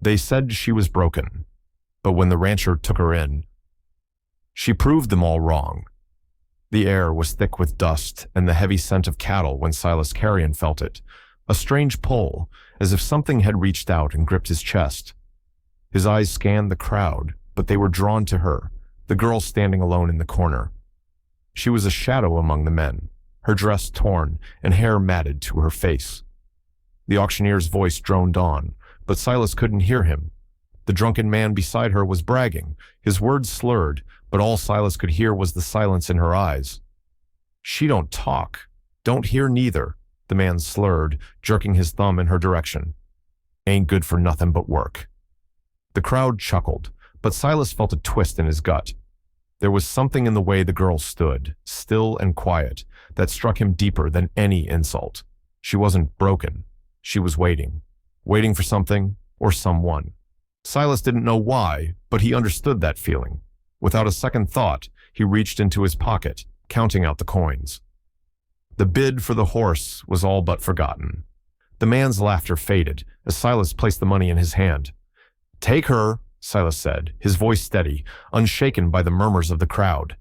They said she was broken, but when the rancher took her in, she proved them all wrong. The air was thick with dust and the heavy scent of cattle when Silas Carrion felt it, a strange pull, as if something had reached out and gripped his chest. His eyes scanned the crowd, but they were drawn to her, the girl standing alone in the corner. She was a shadow among the men, her dress torn and hair matted to her face. The auctioneer's voice droned on, but Silas couldn't hear him. The drunken man beside her was bragging, his words slurred, but all Silas could hear was the silence in her eyes. "She don't talk. Don't hear neither," the man slurred, jerking his thumb in her direction. "Ain't good for nothing but work." The crowd chuckled, but Silas felt a twist in his gut. There was something in the way the girl stood, still and quiet, that struck him deeper than any insult. She wasn't broken. She was waiting for something or someone. Silas didn't know why, but he understood that feeling. Without a second thought, he reached into his pocket, counting out the coins. The bid for the horse was all but forgotten. The man's laughter faded as Silas placed the money in his hand. "Take her," Silas said, his voice steady, unshaken by the murmurs of the crowd.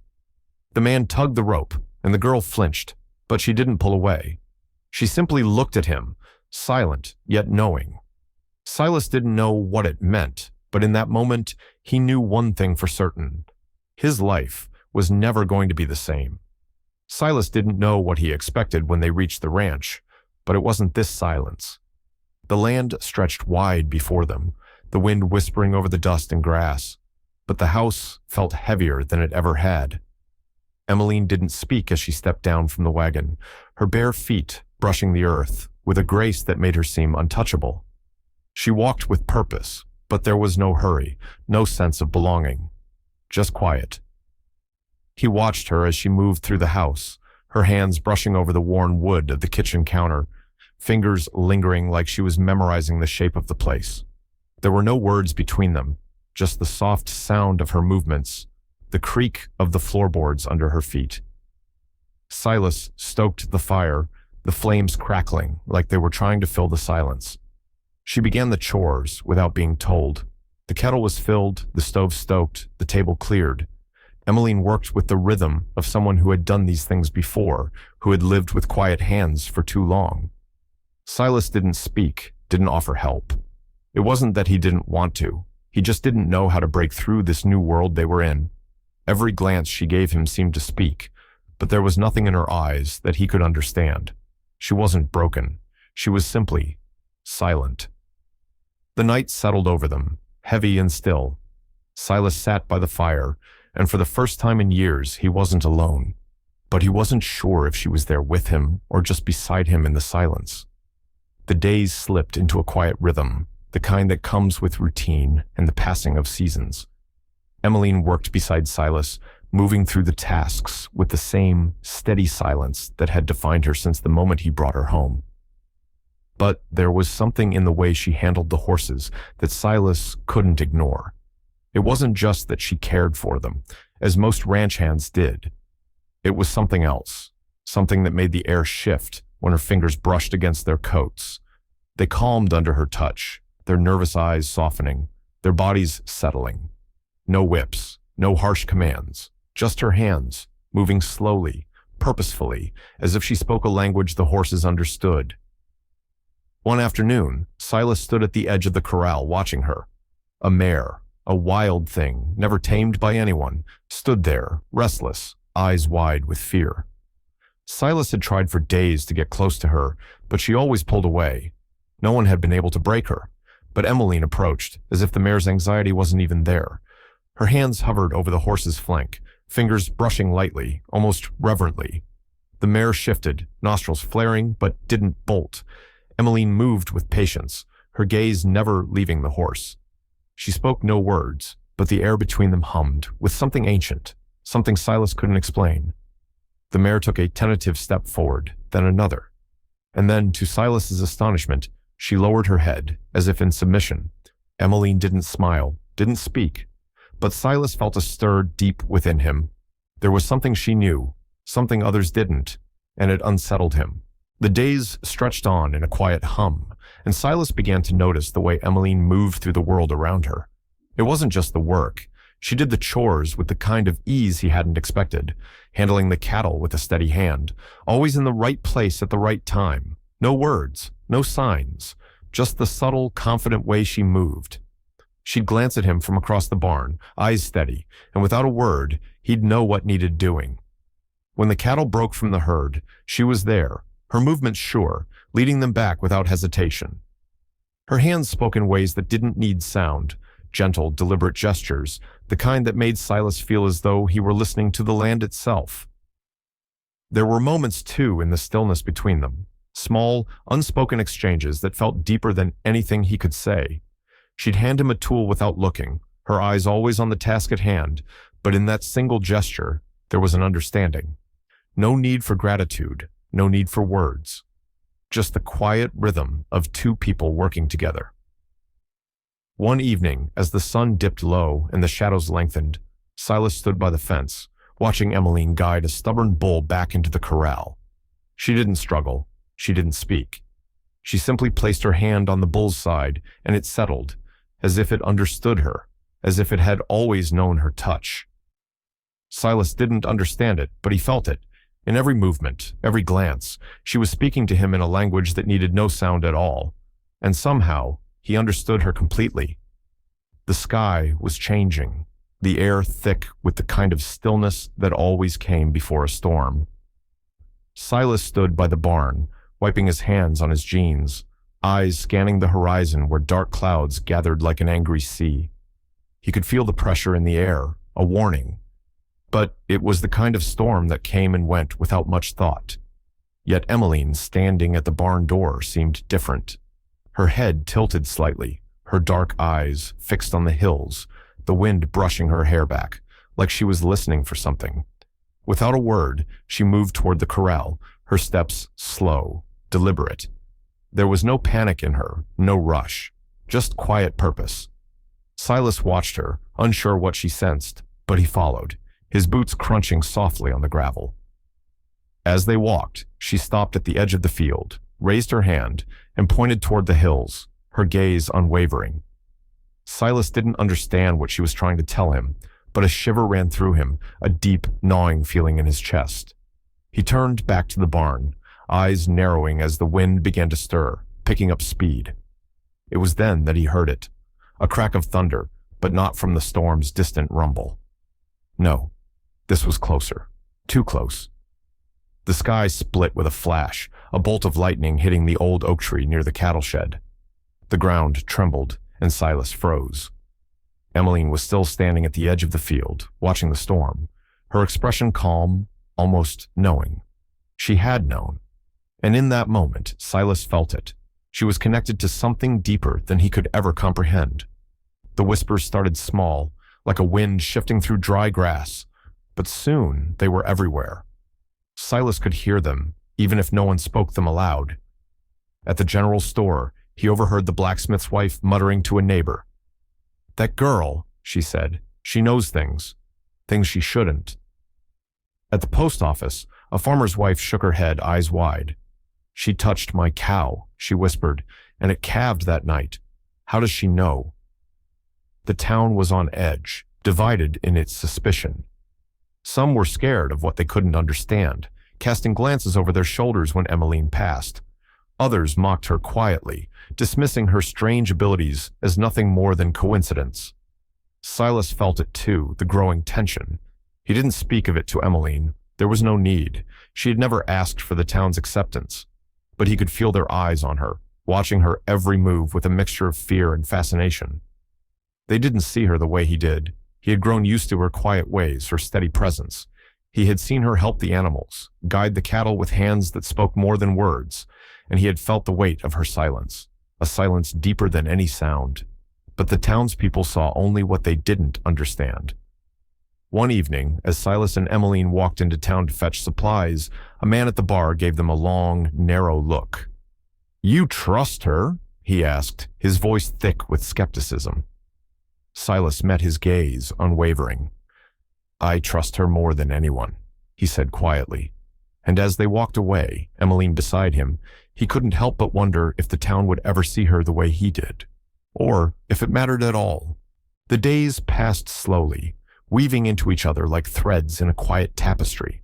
The man tugged the rope, and the girl flinched, but she didn't pull away. She simply looked at him, silent yet knowing. Silas didn't know what it meant, but in that moment, he knew one thing for certain. His life was never going to be the same. Silas didn't know what he expected when they reached the ranch, but it wasn't this silence. The land stretched wide before them, the wind whispering over the dust and grass, but the house felt heavier than it ever had. Emmeline didn't speak as she stepped down from the wagon, her bare feet brushing the earth with a grace that made her seem untouchable. She walked with purpose, but there was no hurry, no sense of belonging, just quiet. He watched her as she moved through the house, her hands brushing over the worn wood of the kitchen counter, fingers lingering like she was memorizing the shape of the place. There were no words between them, just the soft sound of her movements, the creak of the floorboards under her feet. Silas stoked the fire, the flames crackling like they were trying to fill the silence. She began the chores without being told. The kettle was filled, the stove stoked, the table cleared. Emmeline worked with the rhythm of someone who had done these things before, who had lived with quiet hands for too long. Silas didn't speak, didn't offer help. It wasn't that he didn't want to. He just didn't know how to break through this new world they were in. Every glance she gave him seemed to speak, but there was nothing in her eyes that he could understand. She wasn't broken. She was simply silent. The night settled over them, heavy and still. Silas sat by the fire, and for the first time in years, he wasn't alone. But he wasn't sure if she was there with him or just beside him in the silence. The days slipped into a quiet rhythm, the kind that comes with routine and the passing of seasons. Emmeline worked beside Silas, moving through the tasks with the same steady silence that had defined her since the moment he brought her home. But there was something in the way she handled the horses that Silas couldn't ignore. It wasn't just that she cared for them, as most ranch hands did. It was something else, something that made the air shift when her fingers brushed against their coats. They calmed under her touch, their nervous eyes softening, their bodies settling. No whips, no harsh commands, just her hands, moving slowly, purposefully, as if she spoke a language the horses understood. One afternoon, Silas stood at the edge of the corral watching her. A mare, a wild thing, never tamed by anyone, stood there, restless, eyes wide with fear. Silas had tried for days to get close to her, but she always pulled away. No one had been able to break her, but Emmeline approached, as if the mare's anxiety wasn't even there. Her hands hovered over the horse's flank, fingers brushing lightly, almost reverently. The mare shifted, nostrils flaring, but didn't bolt. Emmeline moved with patience, her gaze never leaving the horse. She spoke no words, but the air between them hummed with something ancient, something Silas couldn't explain. The mare took a tentative step forward, then another. And then, to Silas's astonishment, she lowered her head, as if in submission. Emmeline didn't smile, didn't speak, but Silas felt a stir deep within him. There was something she knew, something others didn't, and it unsettled him. The days stretched on in a quiet hum, and Silas began to notice the way Emmeline moved through the world around her. It wasn't just the work. She did the chores with the kind of ease he hadn't expected, handling the cattle with a steady hand, always in the right place at the right time. No words, no signs, just the subtle, confident way she moved. She'd glance at him from across the barn, eyes steady, and without a word, he'd know what needed doing. When the cattle broke from the herd, she was there, her movements sure, leading them back without hesitation. Her hands spoke in ways that didn't need sound, gentle, deliberate gestures, the kind that made Silas feel as though he were listening to the land itself. There were moments, too, in the stillness between them, small, unspoken exchanges that felt deeper than anything he could say. She'd hand him a tool without looking, her eyes always on the task at hand, but in that single gesture, there was an understanding. No need for gratitude, no need for words. Just the quiet rhythm of two people working together. One evening, as the sun dipped low and the shadows lengthened, Silas stood by the fence, watching Emmeline guide a stubborn bull back into the corral. She didn't struggle. She didn't speak. She simply placed her hand on the bull's side, and it settled, as if it understood her, as if it had always known her touch. Silas didn't understand it, but he felt it. In every movement, every glance, she was speaking to him in a language that needed no sound at all. And somehow, he understood her completely. The sky was changing, the air thick with the kind of stillness that always came before a storm. Silas stood by the barn, wiping his hands on his jeans, eyes scanning the horizon where dark clouds gathered like an angry sea. He could feel the pressure in the air, a warning. But it was the kind of storm that came and went without much thought. Yet Emmeline, standing at the barn door, seemed different. Her head tilted slightly, her dark eyes fixed on the hills, the wind brushing her hair back, like she was listening for something. Without a word, she moved toward the corral, her steps slow, deliberate. There was no panic in her, no rush, just quiet purpose. Silas watched her, unsure what she sensed, but he followed, his boots crunching softly on the gravel. As they walked, she stopped at the edge of the field, raised her hand, and pointed toward the hills, her gaze unwavering. Silas didn't understand what she was trying to tell him, but a shiver ran through him, a deep, gnawing feeling in his chest. He turned back to the barn, eyes narrowing as the wind began to stir, picking up speed. It was then that he heard it, a crack of thunder, but not from the storm's distant rumble. No, this was closer, too close. The sky split with a flash, a bolt of lightning hitting the old oak tree near the cattle shed. The ground trembled, and Silas froze. Emmeline was still standing at the edge of the field, watching the storm, her expression calm, almost knowing. She had known. And in that moment, Silas felt it. She was connected to something deeper than he could ever comprehend. The whispers started small, like a wind shifting through dry grass, but soon they were everywhere. Silas could hear them, even if no one spoke them aloud. At the general store, he overheard the blacksmith's wife muttering to a neighbor. "That girl," she said, "she knows things she shouldn't." At the post office, a farmer's wife shook her head, eyes wide. "She touched my cow," she whispered, "and it calved that night. How does she know?" The town was on edge, divided in its suspicion. Some were scared of what they couldn't understand, casting glances over their shoulders when Emmeline passed. Others mocked her quietly, dismissing her strange abilities as nothing more than coincidence. Silas felt it too, the growing tension. He didn't speak of it to Emmeline. There was no need. She had never asked for the town's acceptance. But he could feel their eyes on her, watching her every move with a mixture of fear and fascination. They didn't see her the way he did. He had grown used to her quiet ways, her steady presence. He had seen her help the animals, guide the cattle with hands that spoke more than words, and he had felt the weight of her silence, a silence deeper than any sound. But the townspeople saw only what they didn't understand. One evening, as Silas and Emmeline walked into town to fetch supplies, a man at the bar gave them a long, narrow look. "You trust her?" he asked, his voice thick with skepticism. Silas met his gaze, unwavering. "I trust her more than anyone," he said quietly. And as they walked away, Emmeline beside him, he couldn't help but wonder if the town would ever see her the way he did, or if it mattered at all. The days passed slowly, weaving into each other like threads in a quiet tapestry.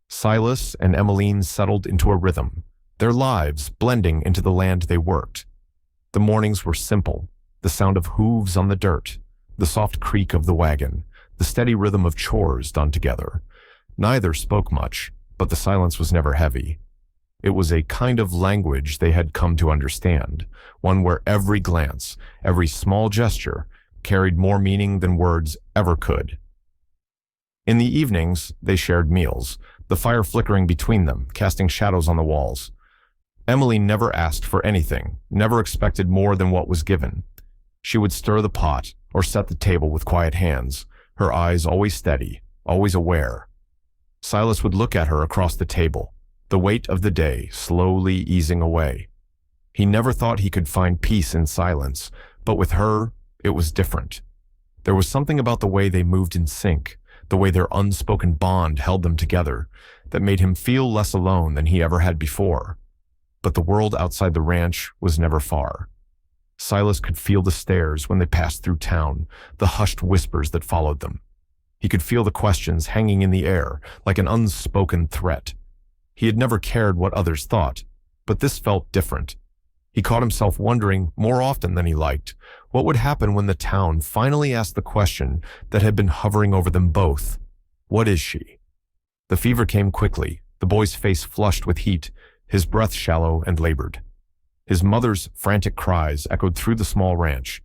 Silas and Emmeline settled into a rhythm, their lives blending into the land they worked. The mornings were simple, the sound of hooves on the dirt, the soft creak of the wagon, the steady rhythm of chores done together. Neither spoke much, but the silence was never heavy. It was a kind of language they had come to understand, one where every glance, every small gesture, carried more meaning than words ever could. In the evenings, they shared meals, the fire flickering between them, casting shadows on the walls. Emily never asked for anything, never expected more than what was given. She would stir the pot or set the table with quiet hands, her eyes always steady, always aware. Silas would look at her across the table, the weight of the day slowly easing away. He never thought he could find peace in silence, but with her, it was different. There was something about the way they moved in sync, the way their unspoken bond held them together, that made him feel less alone than he ever had before. But the world outside the ranch was never far. Silas could feel the stares when they passed through town, the hushed whispers that followed them. He could feel the questions hanging in the air like an unspoken threat. He had never cared what others thought, but this felt different. He caught himself wondering, more often than he liked, what would happen when the town finally asked the question that had been hovering over them both. What is she? The fever came quickly, the boy's face flushed with heat, his breath shallow and labored. His mother's frantic cries echoed through the small ranch,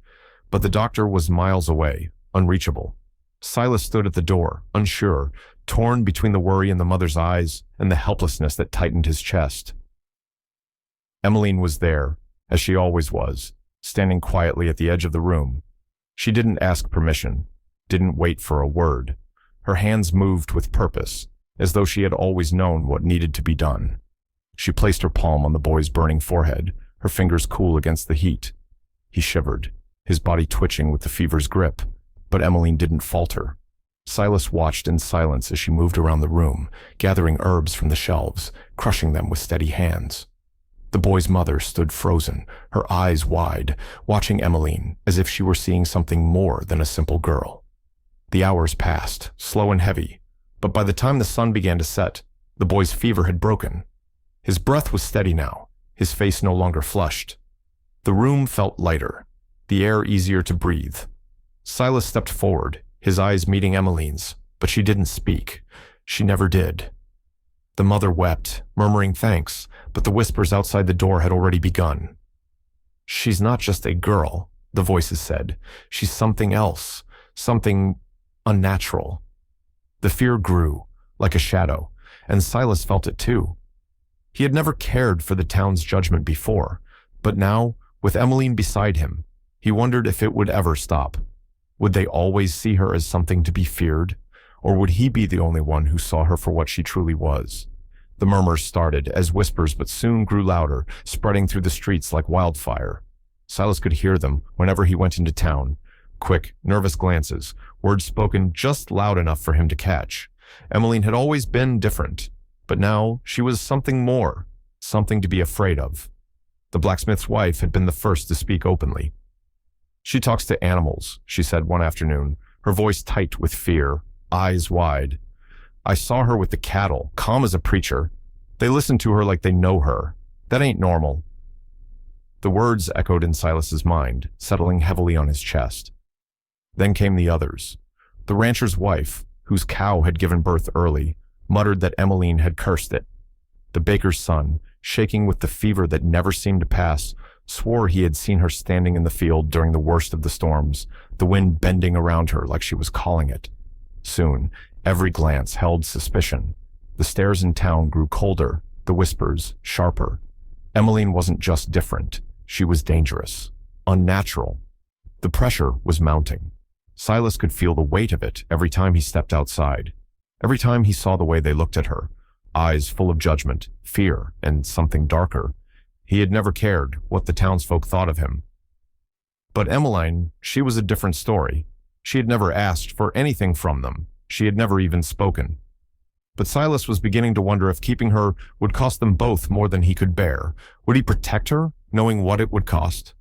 but the doctor was miles away, unreachable. Silas stood at the door, unsure, torn between the worry in the mother's eyes and the helplessness that tightened his chest. Emmeline was there, as she always was, standing quietly at the edge of the room. She didn't ask permission, didn't wait for a word. Her hands moved with purpose, as though she had always known what needed to be done. She placed her palm on the boy's burning forehead, her fingers cool against the heat. He shivered, his body twitching with the fever's grip, but Emmeline didn't falter. Silas watched in silence as she moved around the room, gathering herbs from the shelves, crushing them with steady hands. The boy's mother stood frozen, her eyes wide, watching Emmeline as if she were seeing something more than a simple girl. The hours passed, slow and heavy, but by the time the sun began to set, the boy's fever had broken. His breath was steady now, his face no longer flushed. The room felt lighter, the air easier to breathe. Silas stepped forward, his eyes meeting Emmeline's, but she didn't speak. She never did. The mother wept, murmuring thanks, but the whispers outside the door had already begun. "She's not just a girl," the voices said. "She's something else, something unnatural." The fear grew, like a shadow, and Silas felt it too. He had never cared for the town's judgment before, but now, with Emmeline beside him, he wondered if it would ever stop. Would they always see her as something to be feared, or would he be the only one who saw her for what she truly was? The murmurs started as whispers but soon grew louder, spreading through the streets like wildfire. Silas could hear them whenever he went into town. Quick, nervous glances, words spoken just loud enough for him to catch. Emmeline had always been different, but now she was something more, something to be afraid of. The blacksmith's wife had been the first to speak openly. "She talks to animals," she said one afternoon, her voice tight with fear, eyes wide. "I saw her with the cattle, calm as a preacher. They listen to her like they know her. That ain't normal." The words echoed in Silas's mind, settling heavily on his chest. Then came the others. The rancher's wife, whose cow had given birth early, muttered that Emmeline had cursed it. The baker's son, shaking with the fever that never seemed to pass, swore he had seen her standing in the field during the worst of the storms, the wind bending around her like she was calling it. Soon, every glance held suspicion. The stares in town grew colder, the whispers sharper. Emmeline wasn't just different, she was dangerous, unnatural. The pressure was mounting. Silas could feel the weight of it every time he stepped outside. Every time he saw the way they looked at her, eyes full of judgment, fear, and something darker. He had never cared what the townsfolk thought of him. But Emmeline, she was a different story. She had never asked for anything from them. She had never even spoken. But Silas was beginning to wonder if keeping her would cost them both more than he could bear. Would he protect her, knowing what it would cost?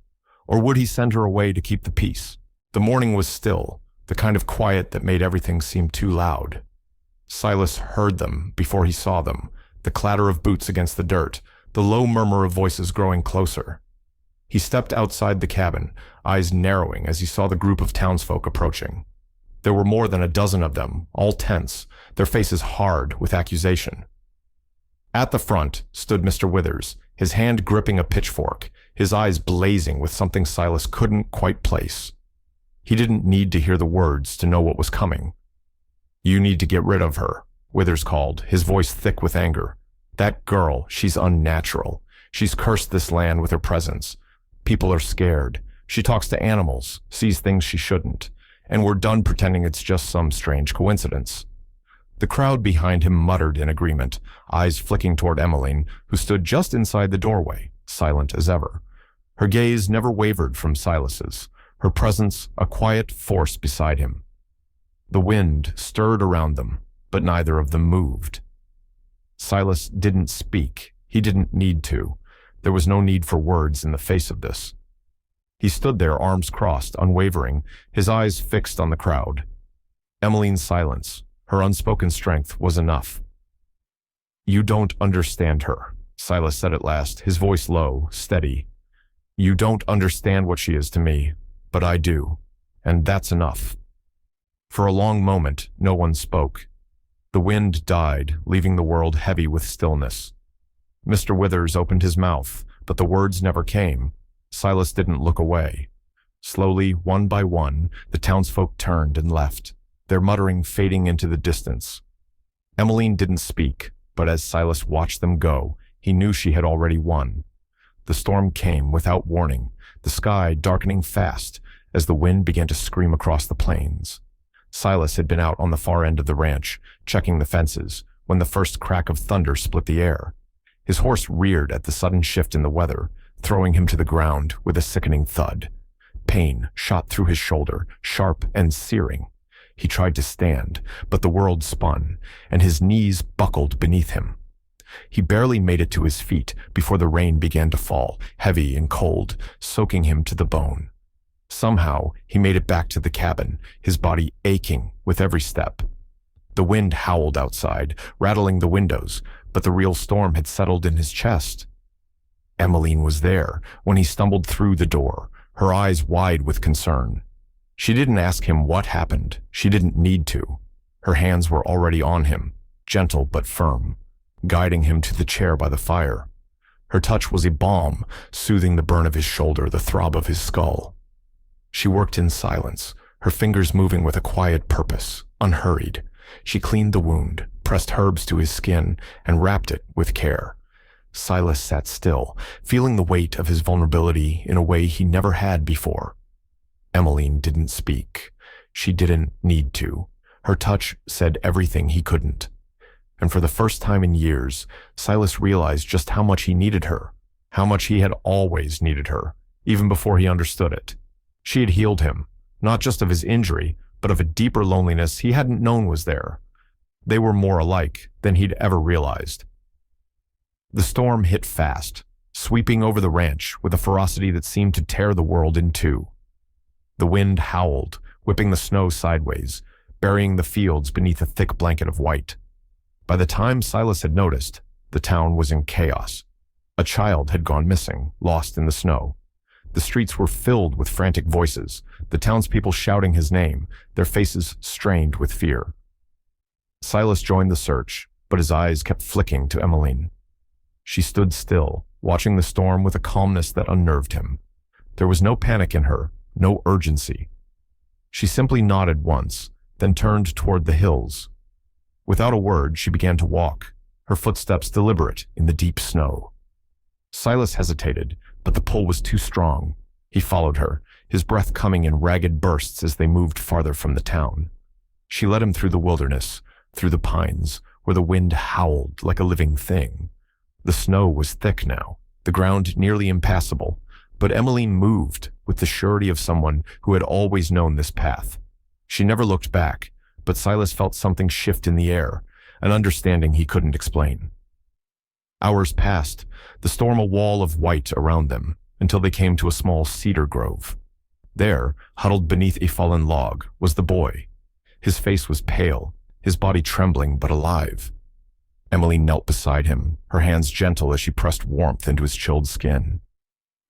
Or would he send her away to keep the peace? The morning was still, the kind of quiet that made everything seem too loud. Silas heard them before he saw them, the clatter of boots against the dirt, the low murmur of voices growing closer. He stepped outside the cabin, eyes narrowing as he saw the group of townsfolk approaching. There were more than a dozen of them, all tense, their faces hard with accusation. At the front stood Mr. Withers, his hand gripping a pitchfork, his eyes blazing with something Silas couldn't quite place. He didn't need to hear the words to know what was coming. "You need to get rid of her," Withers called, his voice thick with anger. "That girl, she's unnatural. She's cursed this land with her presence. People are scared. She talks to animals, sees things she shouldn't. And we're done pretending it's just some strange coincidence." The crowd behind him muttered in agreement, eyes flicking toward Emmeline, who stood just inside the doorway, silent as ever. Her gaze never wavered from Silas's, her presence a quiet force beside him. The wind stirred around them, but neither of them moved. Silas didn't speak. He didn't need to. There was no need for words in the face of this. He stood there, arms crossed, unwavering, his eyes fixed on the crowd. Emmeline's silence, her unspoken strength, was enough. "You don't understand her," Silas said at last, his voice low, steady. "You don't understand what she is to me, but I do, and that's enough." For a long moment, no one spoke. The wind died, leaving the world heavy with stillness. Mr. Withers opened his mouth, but the words never came. Silas didn't look away. Slowly, one by one, the townsfolk turned and left, their muttering fading into the distance. Emmeline didn't speak, but as Silas watched them go, he knew she had already won. The storm came without warning, the sky darkening fast as the wind began to scream across the plains. Silas had been out on the far end of the ranch, checking the fences, when the first crack of thunder split the air. His horse reared at the sudden shift in the weather, throwing him to the ground with a sickening thud. Pain shot through his shoulder, sharp and searing. He tried to stand, but the world spun, and his knees buckled beneath him. He barely made it to his feet before the rain began to fall, heavy and cold, soaking him to the bone. Somehow, he made it back to the cabin, his body aching with every step. The wind howled outside, rattling the windows, but the real storm had settled in his chest. Emmeline was there when he stumbled through the door, her eyes wide with concern. She didn't ask him what happened. She didn't need to. Her hands were already on him, gentle but firm, guiding him to the chair by the fire. Her touch was a balm, soothing the burn of his shoulder, the throb of his skull. She worked in silence, her fingers moving with a quiet purpose, unhurried. She cleaned the wound, pressed herbs to his skin, and wrapped it with care. Silas sat still, feeling the weight of his vulnerability in a way he never had before. Emmeline didn't speak. She didn't need to. Her touch said everything he couldn't. And for the first time in years, Silas realized just how much he needed her, how much he had always needed her, even before he understood it. She had healed him, not just of his injury, but of a deeper loneliness he hadn't known was there. They were more alike than he'd ever realized. The storm hit fast, sweeping over the ranch with a ferocity that seemed to tear the world in two. The wind howled, whipping the snow sideways, burying the fields beneath a thick blanket of white. By the time Silas had noticed, the town was in chaos. A child had gone missing, lost in the snow. The streets were filled with frantic voices, the townspeople shouting his name, their faces strained with fear. Silas joined the search, but his eyes kept flicking to Emmeline. She stood still, watching the storm with a calmness that unnerved him. There was no panic in her, no urgency. She simply nodded once, then turned toward the hills. Without a word, she began to walk, her footsteps deliberate in the deep snow. Silas hesitated, but the pull was too strong. He followed her, his breath coming in ragged bursts as they moved farther from the town. She led him through the wilderness, through the pines, where the wind howled like a living thing. The snow was thick now, the ground nearly impassable, but Emmeline moved with the surety of someone who had always known this path. She never looked back, but Silas felt something shift in the air, an understanding he couldn't explain. Hours passed, the storm a wall of white around them, until they came to a small cedar grove. There, huddled beneath a fallen log, was the boy. His face was pale, his body trembling but alive. Emily knelt beside him, her hands gentle as she pressed warmth into his chilled skin.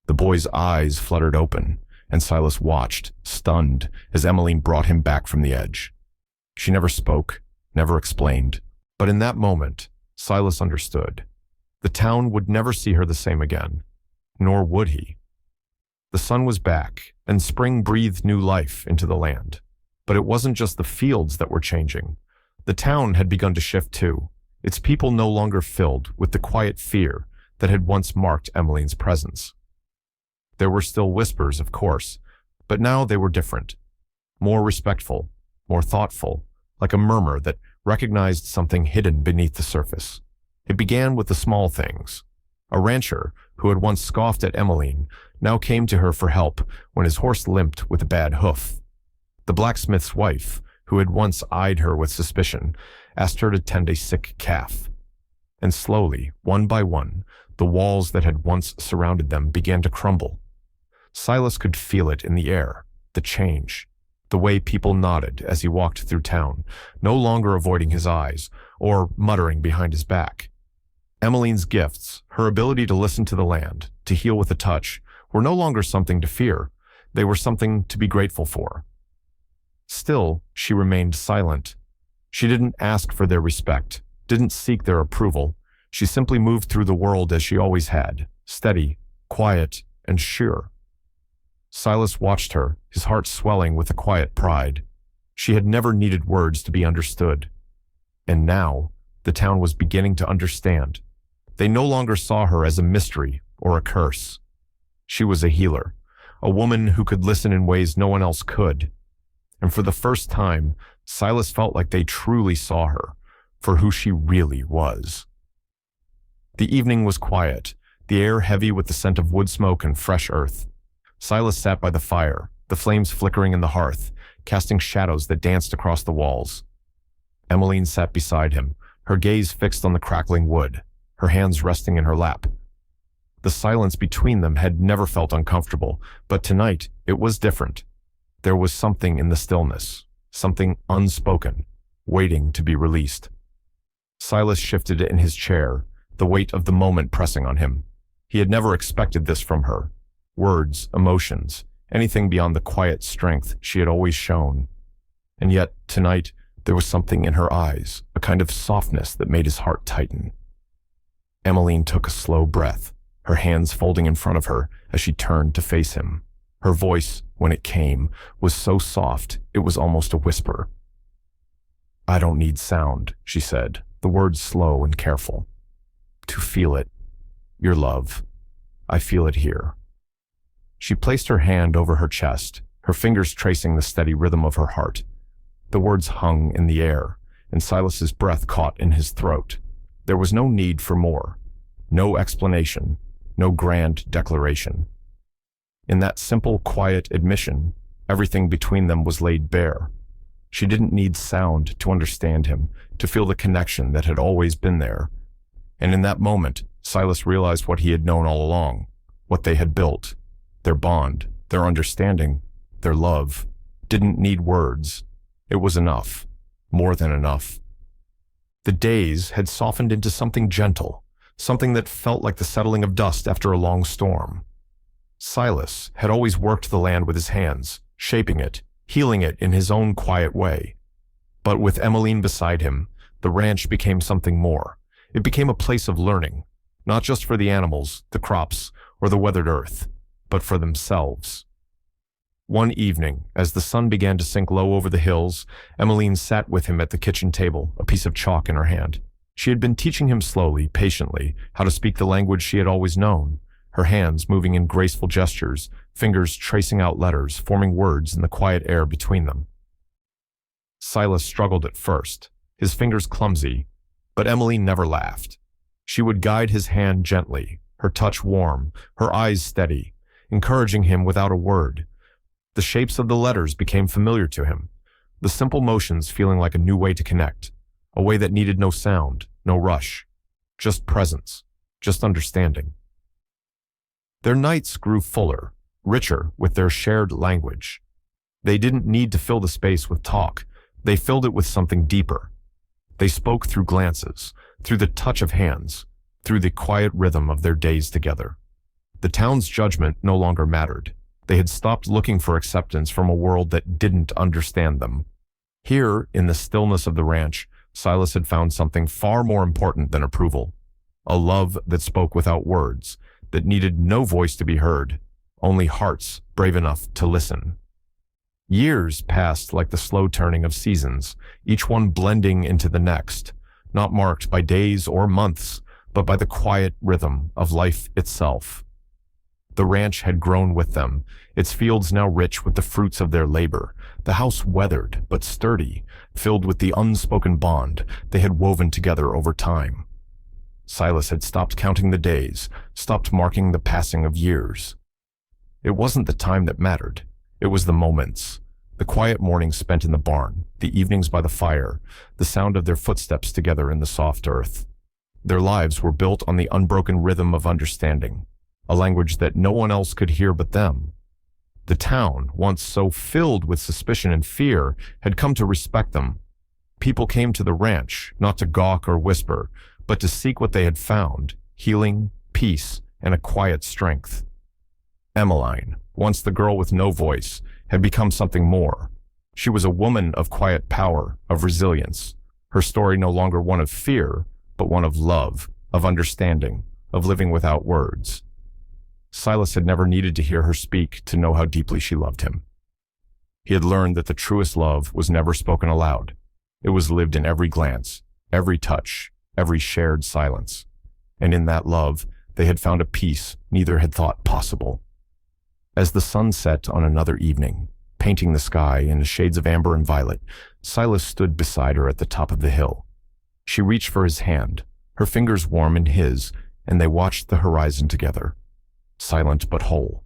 The boy's eyes fluttered open, and Silas watched, stunned, as Emmeline brought him back from the edge. She never spoke, never explained, but in that moment, Silas understood. The town would never see her the same again, nor would he. The sun was back, and spring breathed new life into the land. But it wasn't just the fields that were changing. The town had begun to shift too, its people no longer filled with the quiet fear that had once marked Emmeline's presence. There were still whispers, of course, but now they were different. More respectful, more thoughtful, like a murmur that recognized something hidden beneath the surface. It began with the small things. A rancher, who had once scoffed at Emmeline, now came to her for help when his horse limped with a bad hoof. The blacksmith's wife, who had once eyed her with suspicion, asked her to tend a sick calf. And slowly, one by one, the walls that had once surrounded them began to crumble. Silas could feel it in the air, the change, the way people nodded as he walked through town, no longer avoiding his eyes or muttering behind his back. Emmeline's gifts, her ability to listen to the land, to heal with a touch, were no longer something to fear. They were something to be grateful for. Still, she remained silent. She didn't ask for their respect, didn't seek their approval. She simply moved through the world as she always had, steady, quiet, and sure. Silas watched her, his heart swelling with a quiet pride. She had never needed words to be understood. And now, the town was beginning to understand. They no longer saw her as a mystery or a curse. She was a healer, a woman who could listen in ways no one else could. And for the first time, Silas felt like they truly saw her for who she really was. The evening was quiet, the air heavy with the scent of wood smoke and fresh earth. Silas sat by the fire, the flames flickering in the hearth, casting shadows that danced across the walls. Emmeline sat beside him, her gaze fixed on the crackling wood, her hands resting in her lap. The silence between them had never felt uncomfortable, but tonight it was different. There was something in the stillness, something unspoken, waiting to be released. Silas shifted in his chair, the weight of the moment pressing on him. He had never expected this from her. Words, emotions, anything beyond the quiet strength she had always shown. And yet, tonight, there was something in her eyes, a kind of softness that made his heart tighten. Emmeline took a slow breath, her hands folding in front of her as she turned to face him. Her voice, when it came, was so soft it was almost a whisper. "I don't need sound," she said, the words slow and careful. "To feel it, your love, I feel it here." She placed her hand over her chest, her fingers tracing the steady rhythm of her heart. The words hung in the air, and Silas's breath caught in his throat. There was no need for more, no explanation, no grand declaration. In that simple, quiet admission, everything between them was laid bare. She didn't need sound to understand him, to feel the connection that had always been there. And in that moment, Silas realized what he had known all along, what they had built. Their bond, their understanding, their love, didn't need words. It was enough, more than enough. The days had softened into something gentle, something that felt like the settling of dust after a long storm. Silas had always worked the land with his hands, shaping it, healing it in his own quiet way. But with Emmeline beside him, the ranch became something more. It became a place of learning, not just for the animals, the crops, or the weathered earth, but for themselves. One evening, as the sun began to sink low over the hills, Emmeline sat with him at the kitchen table, a piece of chalk in her hand. She had been teaching him slowly, patiently, how to speak the language she had always known, her hands moving in graceful gestures, fingers tracing out letters, forming words in the quiet air between them. Silas struggled at first, his fingers clumsy, but Emmeline never laughed. She would guide his hand gently, her touch warm, her eyes steady, encouraging him without a word. The shapes of the letters became familiar to him, the simple motions feeling like a new way to connect, a way that needed no sound, no rush, just presence, just understanding. Their nights grew fuller, richer with their shared language. They didn't need to fill the space with talk. They filled it with something deeper. They spoke through glances, through the touch of hands, through the quiet rhythm of their days together. The town's judgment no longer mattered. They had stopped looking for acceptance from a world that didn't understand them. Here, in the stillness of the ranch, Silas had found something far more important than approval. A love that spoke without words, that needed no voice to be heard, only hearts brave enough to listen. Years passed like the slow turning of seasons, each one blending into the next, not marked by days or months, but by the quiet rhythm of life itself. The ranch had grown with them, its fields now rich with the fruits of their labor, the house weathered but sturdy, filled with the unspoken bond they had woven together over time. Silas had stopped counting the days, stopped marking the passing of years. It wasn't the time that mattered. It was the moments. The quiet mornings spent in the barn, the evenings by the fire, the sound of their footsteps together in the soft earth. Their lives were built on the unbroken rhythm of understanding, a language that no one else could hear but them. The town, once so filled with suspicion and fear, had come to respect them. People came to the ranch, not to gawk or whisper, but to seek what they had found: healing, peace, and a quiet strength. Emmeline, once the girl with no voice, had become something more. She was a woman of quiet power, of resilience. Her story no longer one of fear, but one of love, of understanding, of living without words. Silas had never needed to hear her speak to know how deeply she loved him. He had learned that the truest love was never spoken aloud. It was lived in every glance, every touch, every shared silence. And in that love, they had found a peace neither had thought possible. As the sun set on another evening, painting the sky in shades of amber and violet, Silas stood beside her at the top of the hill. She reached for his hand, her fingers warm in his, and they watched the horizon together, silent but whole.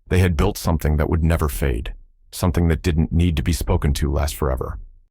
They had built something that would never fade, something that didn't need to be spoken to last forever.